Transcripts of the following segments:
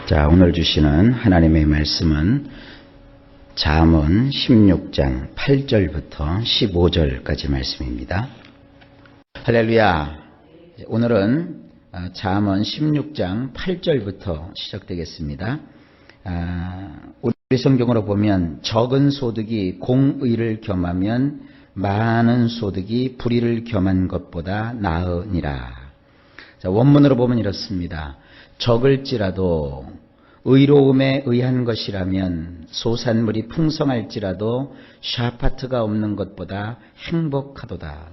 자, 오늘 주시는 하나님의 말씀은 잠언 16장 8절부터 15절까지 말씀입니다. 할렐루야. 오늘은 잠언 16장 8절부터 시작되겠습니다. 우리 성경으로 보면 적은 소득이 공의를 겸하면 많은 소득이 불의를 겸한 것보다 나으니라. 자, 원문으로 보면 이렇습니다. 적을지라도 의로움에 의한 것이라면 소산물이 풍성할지라도 샤파트가 없는 것보다 행복하도다.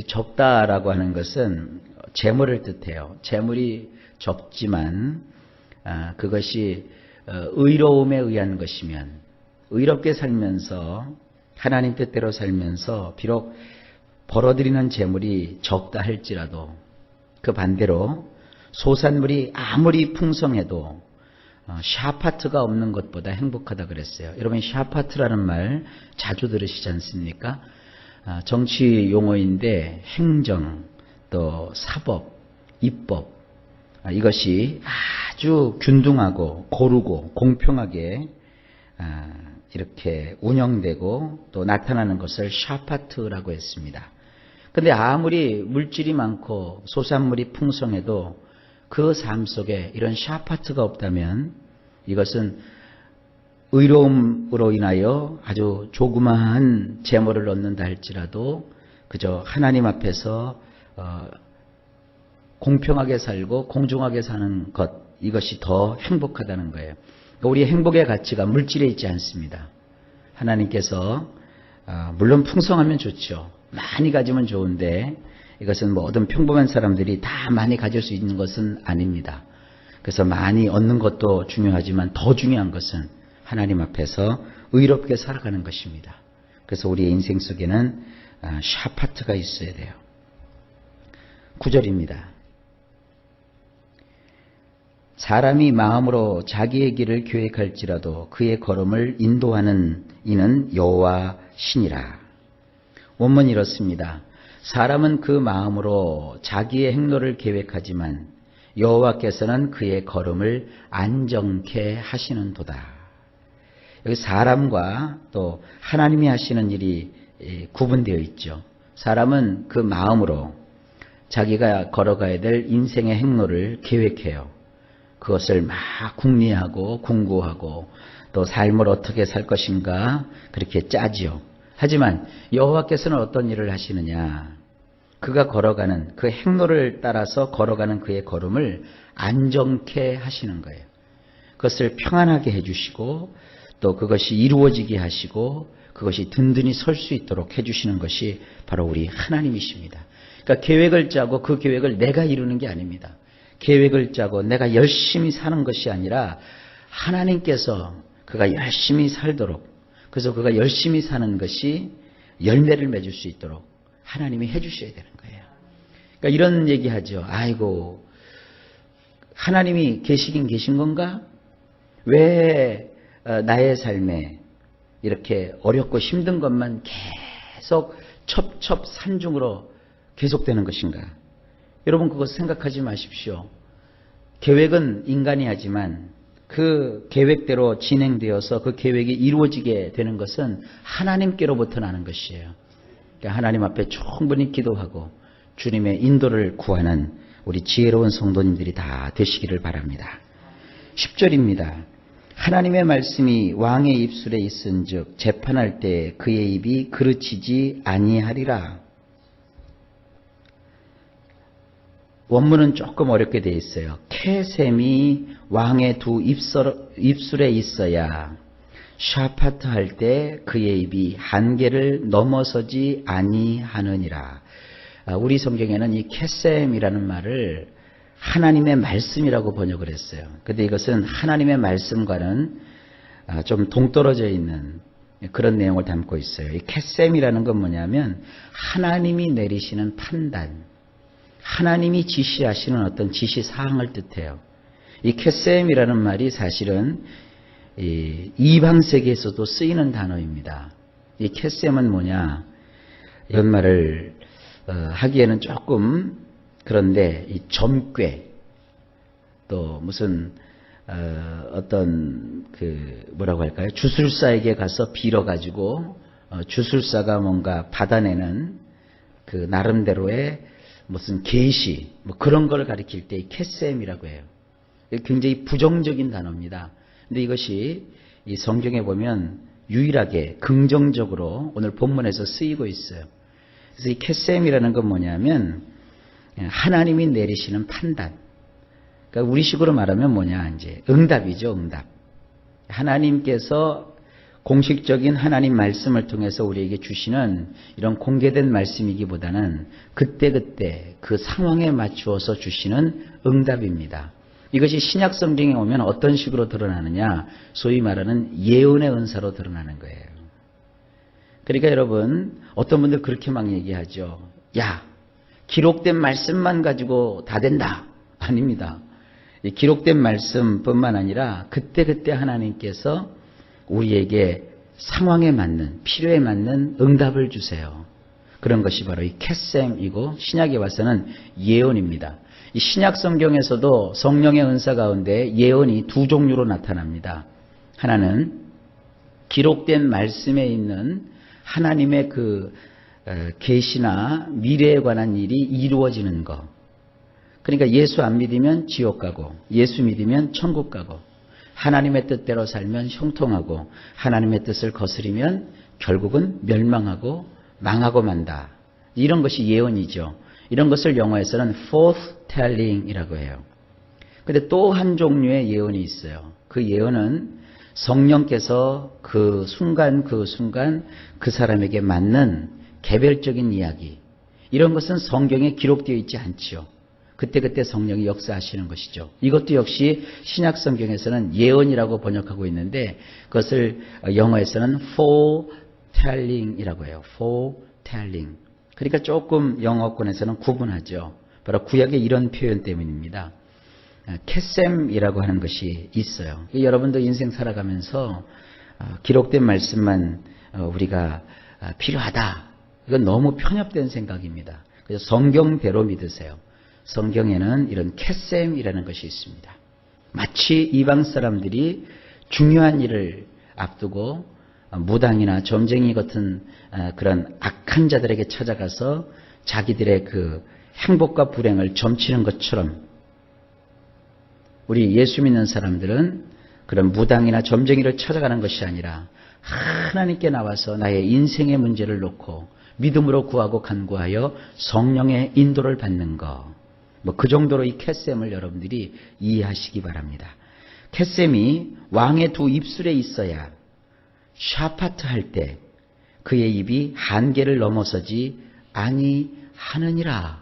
적다라고 하는 것은 재물을 뜻해요. 재물이 적지만 그것이 의로움에 의한 것이면, 의롭게 살면서 하나님 뜻대로 살면서 비록 벌어들이는 재물이 적다 할지라도 그 반대로 소산물이 아무리 풍성해도 샤파트가 없는 것보다 행복하다 그랬어요. 여러분, 샤파트라는 말 자주 들으시지 않습니까? 정치 용어인데 행정, 또 사법, 입법, 이것이 아주 균등하고 고르고 공평하게 이렇게 운영되고 또 나타나는 것을 샤파트라고 했습니다. 근데 아무리 물질이 많고 소산물이 풍성해도 그 삶 속에 이런 샤파트가 없다면 이것은 의로움으로 인하여 아주 조그마한 재물을 얻는다 할지라도 그저 하나님 앞에서 공평하게 살고 공정하게 사는 것, 이것이 더 행복하다는 거예요. 그러니까 우리의 행복의 가치가 물질에 있지 않습니다. 하나님께서 물론 풍성하면 좋죠. 많이 가지면 좋은데 이것은 모든 평범한 사람들이 다 많이 가질 수 있는 것은 아닙니다. 그래서 많이 얻는 것도 중요하지만 더 중요한 것은 하나님 앞에서 의롭게 살아가는 것입니다. 그래서 우리의 인생 속에는 샤파트가 있어야 돼요. 9절입니다. 사람이 마음으로 자기의 길을 계획할지라도 그의 걸음을 인도하는 이는 여호와 신이라. 원문이 이렇습니다. 사람은 그 마음으로 자기의 행로를 계획하지만 여호와께서는 그의 걸음을 안정케 하시는도다. 여기 사람과 또 하나님이 하시는 일이 구분되어 있죠. 사람은 그 마음으로 자기가 걸어가야 될 인생의 행로를 계획해요. 그것을 막 궁리하고 궁구하고 또 삶을 어떻게 살 것인가 그렇게 짜지요. 하지만 여호와께서는 어떤 일을 하시느냐? 그가 걸어가는 그 행로를 따라서 걸어가는 그의 걸음을 안정케 하시는 거예요. 그것을 평안하게 해주시고 또 그것이 이루어지게 하시고 그것이 든든히 설 수 있도록 해주시는 것이 바로 우리 하나님이십니다. 그러니까 계획을 짜고 그 계획을 내가 이루는 게 아닙니다. 계획을 짜고 내가 열심히 사는 것이 아니라 하나님께서 그가 열심히 살도록, 그래서 그가 열심히 사는 것이 열매를 맺을 수 있도록 하나님이 해주셔야 되는 거예요. 그러니까 이런 얘기하죠. 아이고, 하나님이 계시긴 계신 건가? 왜 나의 삶에 이렇게 어렵고 힘든 것만 계속 첩첩산중으로 계속되는 것인가? 여러분, 그것 생각하지 마십시오. 계획은 인간이 하지만 그 계획대로 진행되어서 그 계획이 이루어지게 되는 것은 하나님께로부터 나는 것이에요. 그러니까 하나님 앞에 충분히 기도하고 주님의 인도를 구하는 우리 지혜로운 성도님들이 다 되시기를 바랍니다. 10절입니다. 하나님의 말씀이 왕의 입술에 있은즉 재판할 때 그의 입이 그르치지 아니하리라. 원문은 조금 어렵게 되어 있어요. 캐셈이 왕의 두 입술에 있어야 샤파트 할 때 그의 입이 한계를 넘어서지 아니하느니라. 우리 성경에는 이 캐셈이라는 말을 하나님의 말씀이라고 번역을 했어요. 그런데 이것은 하나님의 말씀과는 좀 동떨어져 있는 그런 내용을 담고 있어요. 이 캐셈이라는 건 뭐냐면 하나님이 내리시는 판단, 하나님이 지시하시는 어떤 지시사항을 뜻해요. 이 캐셈이라는 말이 사실은 이방 세계에서도 쓰이는 단어입니다. 이 캐셈은 뭐냐? 이런 말을 하기에는 조금 그런데 이 점괘 또 무슨 어떤 뭐라고 할까요? 주술사에게 가서 빌어가지고 주술사가 뭔가 받아내는 그 나름대로의 무슨 계시 뭐 그런 걸 가리킬 때 캐셈이라고 해요. 굉장히 부정적인 단어입니다. 근데 이것이 이 성경에 보면 유일하게 긍정적으로 오늘 본문에서 쓰이고 있어요. 그래서 이 캐셈이라는 건 뭐냐면 하나님이 내리시는 판단. 그러니까 우리식으로 말하면 뭐냐 이제 응답이죠, 응답. 하나님께서 공식적인 하나님 말씀을 통해서 우리에게 주시는 이런 공개된 말씀이기보다는 그때그때 그 상황에 맞추어서 주시는 응답입니다. 이것이 신약 성경에 오면 어떤 식으로 드러나느냐, 소위 말하는 예언의 은사로 드러나는 거예요. 그러니까 여러분, 어떤 분들 그렇게 막 얘기하죠. 야, 기록된 말씀만 가지고 다 된다. 아닙니다. 이 기록된 말씀뿐만 아니라 그때그때 하나님께서 우리에게 상황에 맞는, 필요에 맞는 응답을 주세요. 그런 것이 바로 이 캐셈이고 신약에 와서는 예언입니다. 이 신약 성경에서도 성령의 은사 가운데 예언이 두 종류로 나타납니다. 하나는 기록된 말씀에 있는 하나님의 그 계시나 미래에 관한 일이 이루어지는 것. 그러니까 예수 안 믿으면 지옥 가고, 예수 믿으면 천국 가고, 하나님의 뜻대로 살면 형통하고, 하나님의 뜻을 거스리면 결국은 멸망하고 망하고 만다. 이런 것이 예언이죠. 이런 것을 영어에서는 forthtelling이라고 해요. 그런데 또 한 종류의 예언이 있어요. 그 예언은 성령께서 그 순간 그 사람에게 맞는 개별적인 이야기, 이런 것은 성경에 기록되어 있지 않지요. 그때그때 성령이 역사하시는 것이죠. 이것도 역시 신약 성경에서는 예언이라고 번역하고 있는데 그것을 영어에서는 foretelling이라고 해요. foretelling. 그러니까 조금 영어권에서는 구분하죠. 바로 구약의 이런 표현 때문입니다. 캐셈이라고 하는 것이 있어요. 여러분도 인생 살아가면서 기록된 말씀만 우리가 필요하다. 이건 너무 편협된 생각입니다. 그래서 성경대로 믿으세요. 성경에는 이런 캐셈이라는 것이 있습니다. 마치 이방 사람들이 중요한 일을 앞두고 무당이나 점쟁이 같은 그런 악한 자들에게 찾아가서 자기들의 그 행복과 불행을 점치는 것처럼 우리 예수 믿는 사람들은 그런 무당이나 점쟁이를 찾아가는 것이 아니라 하나님께 나와서 나의 인생의 문제를 놓고 믿음으로 구하고 간구하여 성령의 인도를 받는 것. 뭐 그 정도로 이 캐셈을 여러분들이 이해하시기 바랍니다. 캐셈이 왕의 두 입술에 있어야 샤파트 할 때 그의 입이 한계를 넘어서지 아니하느니라.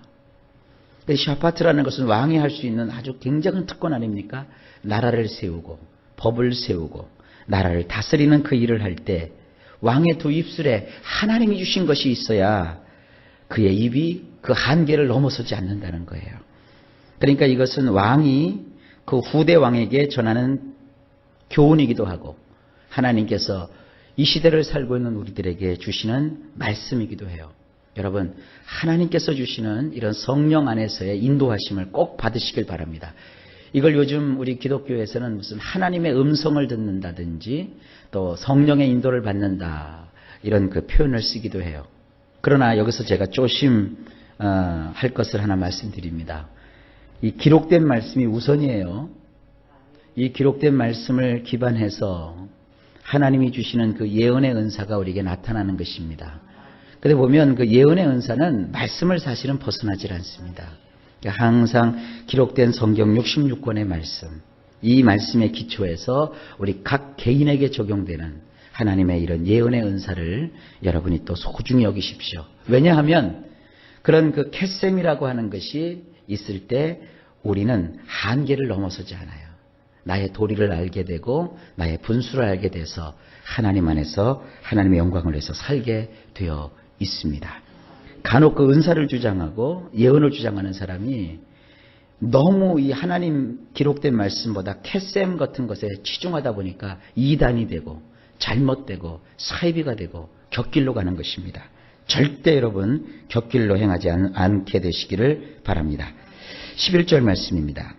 샤파트라는 것은 왕이 할 수 있는 아주 굉장한 특권 아닙니까? 나라를 세우고 법을 세우고 나라를 다스리는 그 일을 할 때 왕의 두 입술에 하나님이 주신 것이 있어야 그의 입이 그 한계를 넘어서지 않는다는 거예요. 그러니까 이것은 왕이 그 후대 왕에게 전하는 교훈이기도 하고 하나님께서 이 시대를 살고 있는 우리들에게 주시는 말씀이기도 해요. 여러분, 하나님께서 주시는 이런 성령 안에서의 인도하심을 꼭 받으시길 바랍니다. 이걸 요즘 우리 기독교에서는 무슨 하나님의 음성을 듣는다든지 또 성령의 인도를 받는다 이런 그 표현을 쓰기도 해요. 그러나 여기서 제가 조심할 것을 하나 말씀드립니다. 이 기록된 말씀이 우선이에요. 이 기록된 말씀을 기반해서 하나님이 주시는 그 예언의 은사가 우리에게 나타나는 것입니다. 근데 보면 그 예언의 은사는 말씀을 사실은 벗어나질 않습니다. 항상 기록된 성경 66권의 말씀, 이 말씀의 기초에서 우리 각 개인에게 적용되는 하나님의 이런 예언의 은사를 여러분이 또 소중히 여기십시오. 왜냐하면 그런 그 캐셈이라고 하는 것이 있을 때 우리는 한계를 넘어서지 않아요. 나의 도리를 알게 되고 나의 분수를 알게 돼서 하나님 안에서 하나님의 영광을 위해서 살게 되어 있습니다. 간혹 그 은사를 주장하고 예언을 주장하는 사람이 너무 이 하나님 기록된 말씀보다 캐셈 같은 것에 치중하다 보니까 이단이 되고 잘못되고 사이비가 되고 곁길로 가는 것입니다. 절대 여러분 곁길로 행하지 않게 되시기를 바랍니다. 11절 말씀입니다.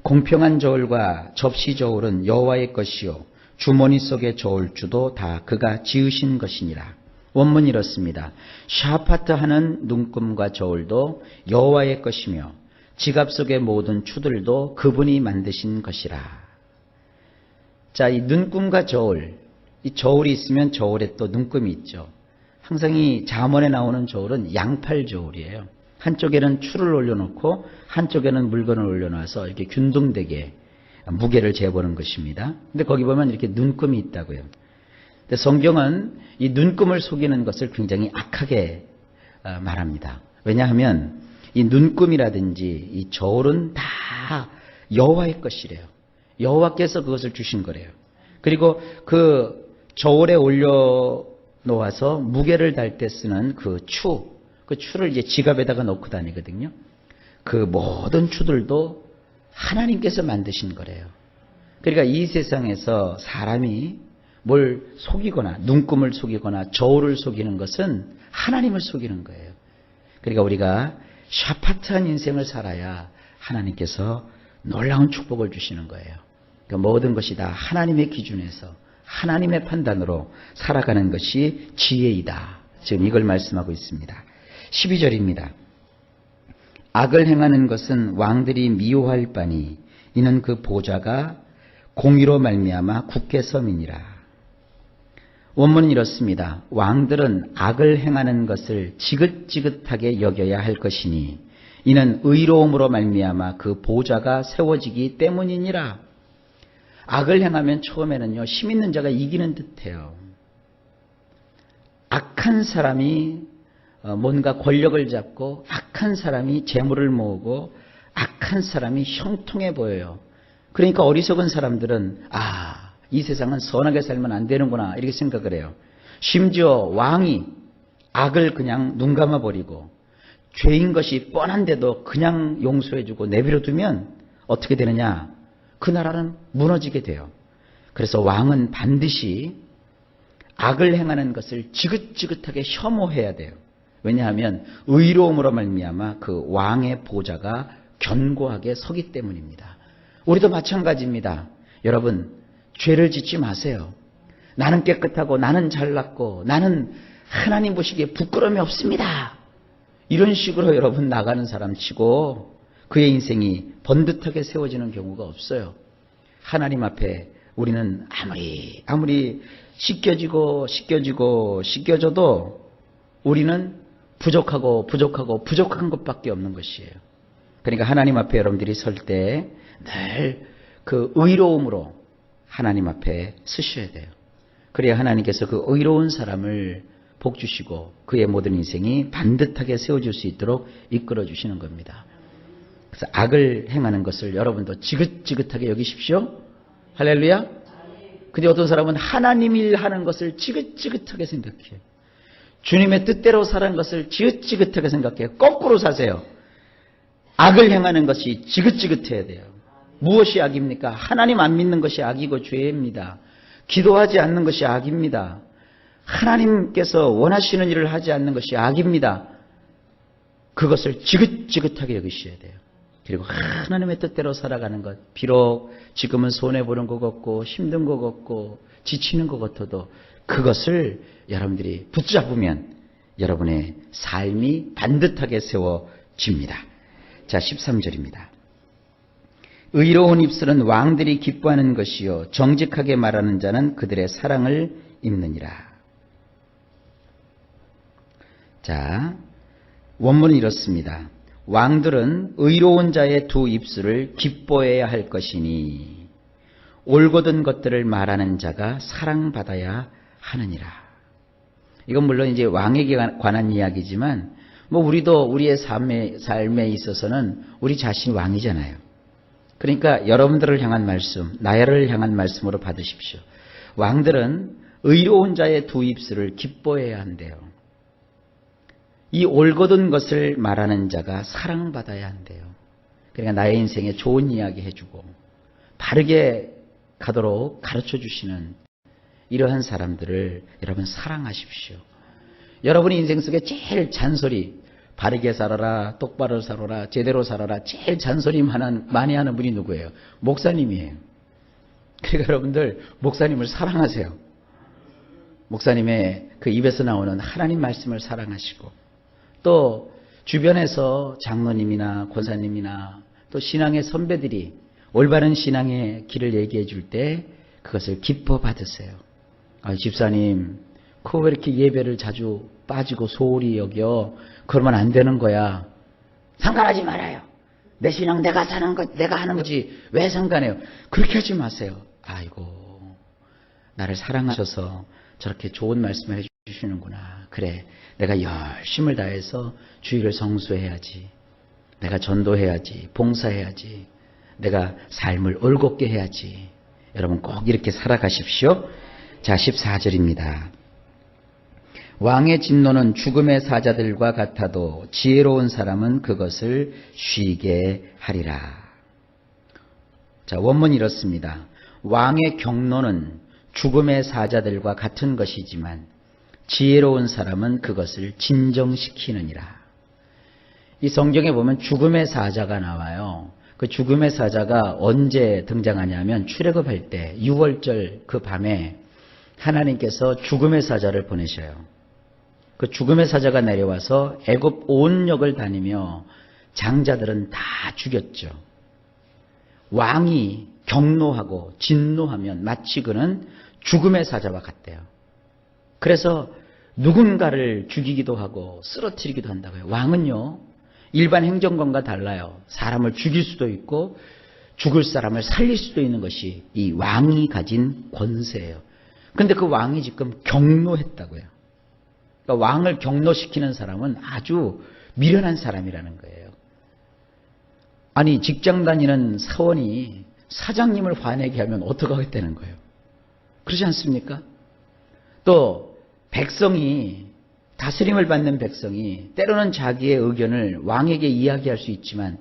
공평한 저울과 접시 저울은 여호와의 것이요 주머니 속의 저울주도 다 그가 지으신 것이니라. 원문이 이렇습니다. 샤파트 하는 눈금과 저울도 여호와의 것이며 지갑 속의 모든 추들도 그분이 만드신 것이라. 자, 이 눈금과 저울, 이 저울이 있으면 저울에 또 눈금이 있죠. 항상 이 잠언에 나오는 저울은 양팔 저울이에요. 한쪽에는 추를 올려놓고 한쪽에는 물건을 올려놔서 이렇게 균등되게 무게를 재보는 것입니다. 근데 거기 보면 이렇게 눈금이 있다고요. 근데 성경은 이 눈금을 속이는 것을 굉장히 악하게 말합니다. 왜냐하면 이 눈금이라든지 이 저울은 다 여호와의 것이래요. 여호와께서 그것을 주신 거래요. 그리고 그 저울에 올려 놓아서 무게를 달 때 쓰는 그 추를 이제 지갑에다가 넣고 다니거든요. 그 모든 추들도 하나님께서 만드신 거래요. 그러니까 이 세상에서 사람이 뭘 속이거나 눈금을 속이거나 저울을 속이는 것은 하나님을 속이는 거예요. 그러니까 우리가 샤파트한 인생을 살아야 하나님께서 놀라운 축복을 주시는 거예요. 그러니까 모든 것이 다 하나님의 기준에서 하나님의 판단으로 살아가는 것이 지혜이다. 지금 이걸 말씀하고 있습니다. 12절입니다. 악을 행하는 것은 왕들이 미워할 바니 이는 그 보좌가 공의로 말미암아 굳게 섬이니라. 원문은 이렇습니다. 왕들은 악을 행하는 것을 지긋지긋하게 여겨야 할 것이니 이는 의로움으로 말미암아 그 보좌가 세워지기 때문이니라. 악을 행하면 처음에는요, 힘 있는 자가 이기는 듯해요. 악한 사람이 뭔가 권력을 잡고 악한 사람이 재물을 모으고 악한 사람이 형통해 보여요. 그러니까 어리석은 사람들은 이 세상은 선하게 살면 안 되는구나 이렇게 생각을 해요. 심지어 왕이 악을 그냥 눈 감아버리고 죄인 것이 뻔한데도 그냥 용서해주고 내버려두면 어떻게 되느냐? 그 나라는 무너지게 돼요. 그래서 왕은 반드시 악을 행하는 것을 지긋지긋하게 혐오해야 돼요. 왜냐하면 의로움으로 말미암아 그 왕의 보좌가 견고하게 서기 때문입니다. 우리도 마찬가지입니다. 여러분, 죄를 짓지 마세요. 나는 깨끗하고 나는 잘났고 나는 하나님 보시기에 부끄러움이 없습니다. 이런 식으로 여러분 나가는 사람 치고 그의 인생이 번듯하게 세워지는 경우가 없어요. 하나님 앞에 우리는 아무리 씻겨져도 우리는 부족한 것밖에 없는 것이에요. 그러니까 하나님 앞에 여러분들이 설 때 늘 그 의로움으로 하나님 앞에 서셔야 돼요. 그래야 하나님께서 그 의로운 사람을 복 주시고 그의 모든 인생이 반듯하게 세워질 수 있도록 이끌어 주시는 겁니다. 그래서 악을 행하는 것을 여러분도 지긋지긋하게 여기십시오. 할렐루야. 근데 어떤 사람은 하나님 일 하는 것을 지긋지긋하게 생각해요. 주님의 뜻대로 사는 것을 지긋지긋하게 생각해요. 거꾸로 사세요. 악을 행하는 것이 지긋지긋해야 돼요. 무엇이 악입니까? 하나님 안 믿는 것이 악이고 죄입니다. 기도하지 않는 것이 악입니다. 하나님께서 원하시는 일을 하지 않는 것이 악입니다. 그것을 지긋지긋하게 여기셔야 돼요. 그리고 하나님의 뜻대로 살아가는 것, 비록 지금은 손해보는 것 같고 힘든 것 같고 지치는 것 같아도 그것을 여러분들이 붙잡으면 여러분의 삶이 반듯하게 세워집니다. 자, 13절입니다. 의로운 입술은 왕들이 기뻐하는 것이요 정직하게 말하는 자는 그들의 사랑을 입느니라. 자, 원문은 이렇습니다. 왕들은 의로운 자의 두 입술을 기뻐해야 할 것이니 올곧은 것들을 말하는 자가 사랑받아야 하느니라. 이건 물론 이제 왕에게 관한 이야기지만 우리도 우리의 삶에 있어서는 우리 자신이 왕이잖아요. 그러니까 여러분들을 향한 말씀, 나를 향한 말씀으로 받으십시오. 왕들은 의로운 자의 두 입술을 기뻐해야 한대요. 이 올곧은 것을 말하는 자가 사랑받아야 한대요. 그러니까 나의 인생에 좋은 이야기 해주고 바르게 가도록 가르쳐 주시는 이러한 사람들을 여러분 사랑하십시오. 여러분의 인생 속에 제일 잔소리, 바르게 살아라, 똑바로 살아라, 제대로 살아라 제일 잔소리 많이 하는 분이 누구예요? 목사님이에요. 그러니까 여러분들 목사님을 사랑하세요. 목사님의 그 입에서 나오는 하나님 말씀을 사랑하시고, 또 주변에서 장로님이나 권사님이나 또 신앙의 선배들이 올바른 신앙의 길을 얘기해 줄 때 그것을 기뻐 받으세요. 아, 집사님, 그거 왜 이렇게 예배를 자주 빠지고 소홀히 여겨? 그러면 안 되는 거야. 상관하지 말아요. 내 신앙 내가 사는 거 내가 하는 거지 왜 상관해요? 그렇게 하지 마세요. 아이고, 나를 사랑하셔서 저렇게 좋은 말씀을 해주시는구나. 그래, 내가 열심을 다해서 주일을 성수해야지. 내가 전도해야지. 봉사해야지. 내가 삶을 올곧게 해야지. 여러분 꼭 이렇게 살아가십시오. 자, 14절입니다. 왕의 진노는 죽음의 사자들과 같아도 지혜로운 사람은 그것을 쉬게 하리라. 자, 원문이 이렇습니다. 왕의 경노는 죽음의 사자들과 같은 것이지만 지혜로운 사람은 그것을 진정시키느니라. 이 성경에 보면 죽음의 사자가 나와요. 그 죽음의 사자가 언제 등장하냐면 출애굽할 때 6월절 그 밤에 하나님께서 죽음의 사자를 보내셔요. 그 죽음의 사자가 내려와서 애굽 온 역을 다니며 장자들은 다 죽였죠. 왕이 경노하고 진노하면 마치 그는 죽음의 사자와 같대요. 그래서 누군가를 죽이기도 하고 쓰러뜨리기도 한다고요. 왕은요, 일반 행정관과 달라요. 사람을 죽일 수도 있고 죽을 사람을 살릴 수도 있는 것이 이 왕이 가진 권세예요. 그런데 그 왕이 지금 경노했다고요. 그러니까 왕을 경노시키는 사람은 아주 미련한 사람이라는 거예요. 아니, 직장 다니는 사원이 사장님을 화내게 하면 어떻게 하겠다는 거예요? 그렇지 않습니까? 또 백성이, 다스림을 받는 백성이 때로는 자기의 의견을 왕에게 이야기할 수 있지만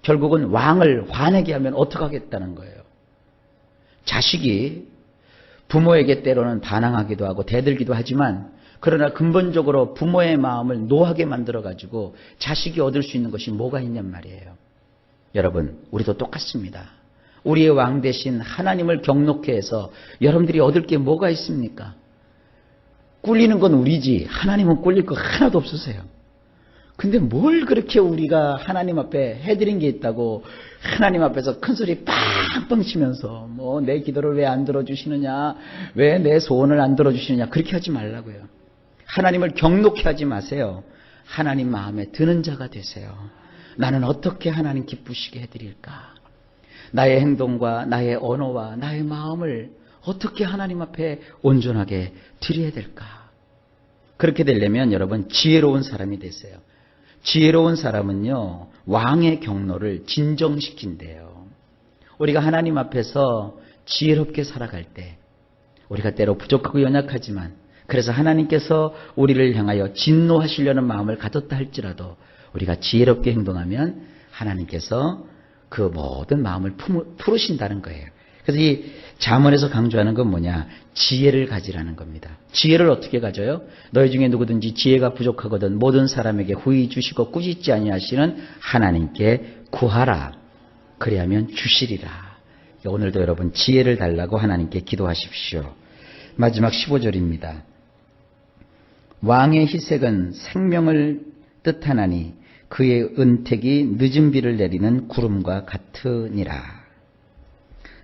결국은 왕을 화내게 하면 어떻게 하겠다는 거예요. 자식이 부모에게 때로는 반항하기도 하고 대들기도 하지만, 그러나 근본적으로 부모의 마음을 노하게 만들어가지고 자식이 얻을 수 있는 것이 뭐가 있냔 말이에요. 여러분, 우리도 똑같습니다. 우리의 왕 대신 하나님을 경노케 해서 여러분들이 얻을 게 뭐가 있습니까? 꿀리는 건 우리지 하나님은 꿀릴 거 하나도 없으세요. 근데 뭘 그렇게 우리가 하나님 앞에 해드린 게 있다고 하나님 앞에서 큰소리 빵빵 치면서 뭐 내 기도를 왜 안 들어주시느냐, 왜 내 소원을 안 들어주시느냐, 그렇게 하지 말라고요. 하나님을 경노케 하지 마세요. 하나님 마음에 드는 자가 되세요. 나는 어떻게 하나님 기쁘시게 해드릴까? 나의 행동과 나의 언어와 나의 마음을 어떻게 하나님 앞에 온전하게 드려야 될까? 그렇게 되려면 여러분 지혜로운 사람이 되세요. 지혜로운 사람은요, 왕의 경노를 진정시킨대요. 우리가 하나님 앞에서 지혜롭게 살아갈 때 우리가 때로 부족하고 연약하지만, 그래서 하나님께서 우리를 향하여 진노하시려는 마음을 가졌다 할지라도 우리가 지혜롭게 행동하면 하나님께서 그 모든 마음을 풀으신다는 거예요. 그래서 이 잠언에서 강조하는 건 뭐냐? 지혜를 가지라는 겁니다. 지혜를 어떻게 가져요? 너희 중에 누구든지 지혜가 부족하거든 모든 사람에게 후히 주시고 꾸짖지 아니하시는 하나님께 구하라. 그리하면 주시리라. 오늘도 여러분 지혜를 달라고 하나님께 기도하십시오. 마지막 15절입니다. 왕의 희색은 생명을 뜻하나니 그의 은택이 늦은 비를 내리는 구름과 같으니라.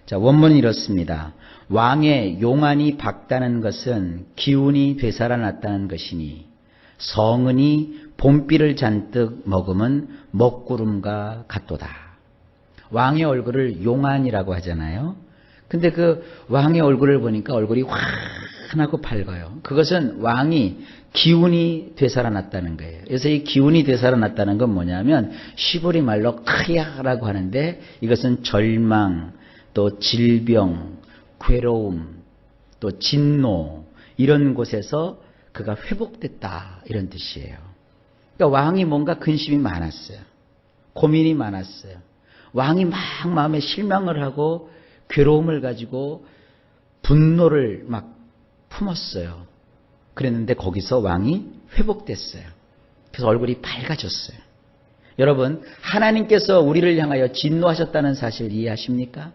자, 원문은 이렇습니다. 왕의 용안이 밝다는 것은 기운이 되살아났다는 것이니 성은이 봄비를 잔뜩 머금은 먹구름과 같도다. 왕의 얼굴을 용안이라고 하잖아요. 근데 그 왕의 얼굴을 보니까 얼굴이 환하고 밝아요. 그것은 왕이 기운이 되살아났다는 거예요. 그래서 이 기운이 되살아났다는 건 뭐냐면 시보리 말로 크야라고 하는데, 이것은 절망, 또 질병, 괴로움, 또 진노, 이런 곳에서 그가 회복됐다, 이런 뜻이에요. 그러니까 왕이 뭔가 근심이 많았어요. 고민이 많았어요. 왕이 막 마음에 실망을 하고 괴로움을 가지고 분노를 막 품었어요. 그랬는데 거기서 왕이 회복됐어요. 그래서 얼굴이 밝아졌어요. 여러분, 하나님께서 우리를 향하여 진노하셨다는 사실 이해하십니까?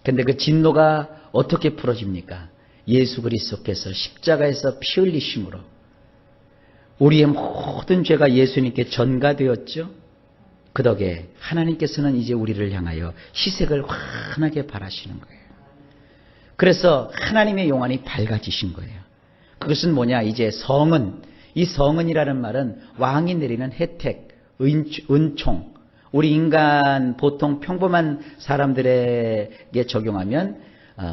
근데 그 진노가 어떻게 풀어집니까? 예수 그리스도께서 십자가에서 피 흘리심으로 우리의 모든 죄가 예수님께 전가되었죠. 그 덕에 하나님께서는 이제 우리를 향하여 희색을 환하게 바라시는 거예요. 그래서 하나님의 용안이 밝아지신 거예요. 그것은 뭐냐? 이제 성은, 이 성은이라는 말은 왕이 내리는 혜택, 은총, 우리 인간 보통 평범한 사람들에게 적용하면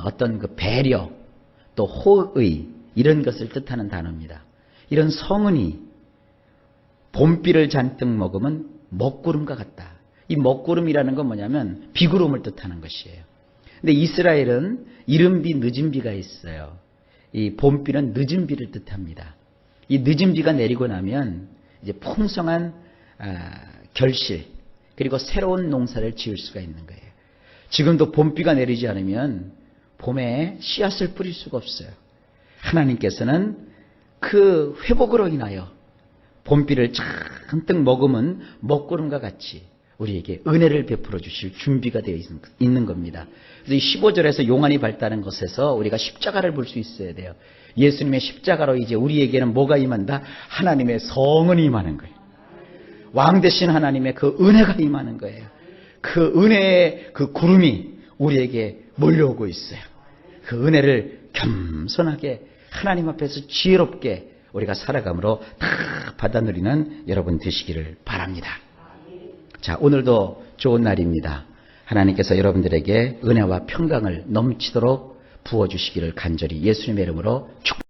어떤 그 배려, 또 호의, 이런 것을 뜻하는 단어입니다. 이런 성은이 봄비를 잔뜩 먹으면 먹구름과 같다. 이 먹구름이라는 건 뭐냐면 비구름을 뜻하는 것이에요. 근데 이스라엘은 이른 비, 늦은 비가 있어요. 이 봄비는 늦은 비를 뜻합니다. 이 늦은 비가 내리고 나면 이제 풍성한 결실, 그리고 새로운 농사를 지을 수가 있는 거예요. 지금도 봄비가 내리지 않으면 봄에 씨앗을 뿌릴 수가 없어요. 하나님께서는 그 회복으로 인하여 봄비를 잔뜩 먹으면 먹구름과 같이 우리에게 은혜를 베풀어 주실 준비가 되어 있는 겁니다. 그래서 이 15절에서 용안이 밝다는 것에서 우리가 십자가를 볼 수 있어야 돼요. 예수님의 십자가로 이제 우리에게는 뭐가 임한다? 하나님의 성은이 임하는 거예요. 왕 대신 하나님의 그 은혜가 임하는 거예요. 그 은혜의 그 구름이 우리에게 몰려오고 있어요. 그 은혜를 겸손하게 하나님 앞에서 지혜롭게 우리가 살아감으로 다 받아 누리는 여러분 되시기를 바랍니다. 자, 오늘도 좋은 날입니다. 하나님께서 여러분들에게 은혜와 평강을 넘치도록 부어주시기를 간절히 예수님의 이름으로 축복합니다.